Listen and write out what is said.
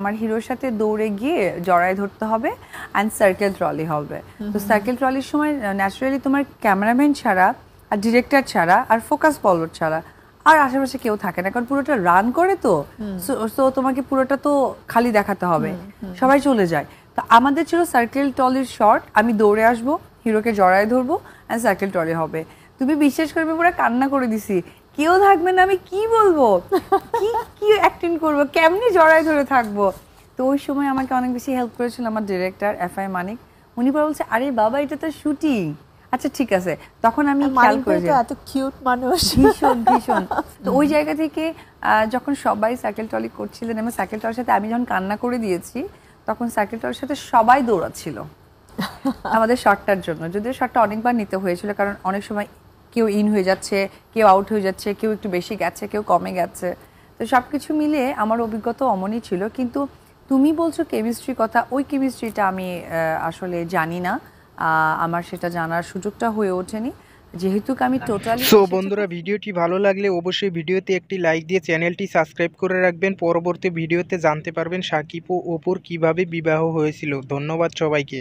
আমার হিরোর সাথে দৌড়ে গিয়ে জড়ায় ধরতে হবে অ্যান্ড সার্কেল ট্রলি হবে। তো সার্কেল ট্রলির সময় ন্যাচারালি তোমার ক্যামেরাম্যান ছাড়া আর ডিরেক্টর ছাড়া আর ফোকাস বলর ছাড়া আর আশেপাশে কেউ থাকে না, কারণ পুরোটা রান করে তো, সো তোমাকে পুরোটা তো খালি দেখাতে হবে, সবাই চলে যায়। তো আমাদের ছিল সার্কেল ট্রলির শট, আমি দৌড়ে আসবো, হিরোকে জড়ায় ধরবো অ্যান্ড সার্কেল ট্রলি হবে। তুমি বিশ্বাস করবে পুরো কান্না করে দিছি, কেউ থাকবে না, আমি কি বলবো, কি কি অ্যাক্টিং করবো, কেমনি জড়ায় ধরে থাকবো। তো ওই সময় আমাকে অনেক বেশি হেল্প করেছিল আমার ডিরেক্টর FI মানিক। উনি পরে বলছে আরে বাবা এটা তো শুটিং, আচ্ছা ঠিক আছে। তখন আমি খেয়াল করেছি এত কিউট মানুষ, ভীষণ ভীষণ। তো ওই জায়গা থেকে যখন সবাই সাইকেল ট্রলি করছিলেন এবং সাইকেল ট্রলির সাথে আমি যখন কান্না করে দিয়েছি, তখন সাইকেল ট্রলির সাথে সবাই দৌড়াচ্ছিল আমাদের শটটার জন্য। যদিও শটটা অনেকবার নিতে হয়েছিল, কারণ অনেক সময় কেউ ইন হয়ে যাচ্ছে, কেউ আউট হয়ে যাচ্ছে, কেউ একটু বেশি গেছে, কেউ কমে গেছে। তো সব কিছু মিলিয়ে আমার অভিজ্ঞতা অমনই ছিল। কিন্তু তুমি বলছো কেমিস্ট্রি কথা, ওই কেমিস্ট্রিটা আমি আসলে জানি না, আমার সেটা জানার সুযোগটা হয়ে ওঠেনি, যেহেতু আমি টোটালি। সো বন্ধুরা, ভিডিওটি ভালো লাগলে অবশ্যই ভিডিওতে একটি লাইক দিয়ে চ্যানেলটি সাবস্ক্রাইব করে রাখবেন। পরবর্তী ভিডিওতে জানতে পারবেন সাকিব ও অপুর কিভাবে বিবাহ হয়েছিল। ধন্যবাদ সবাইকে।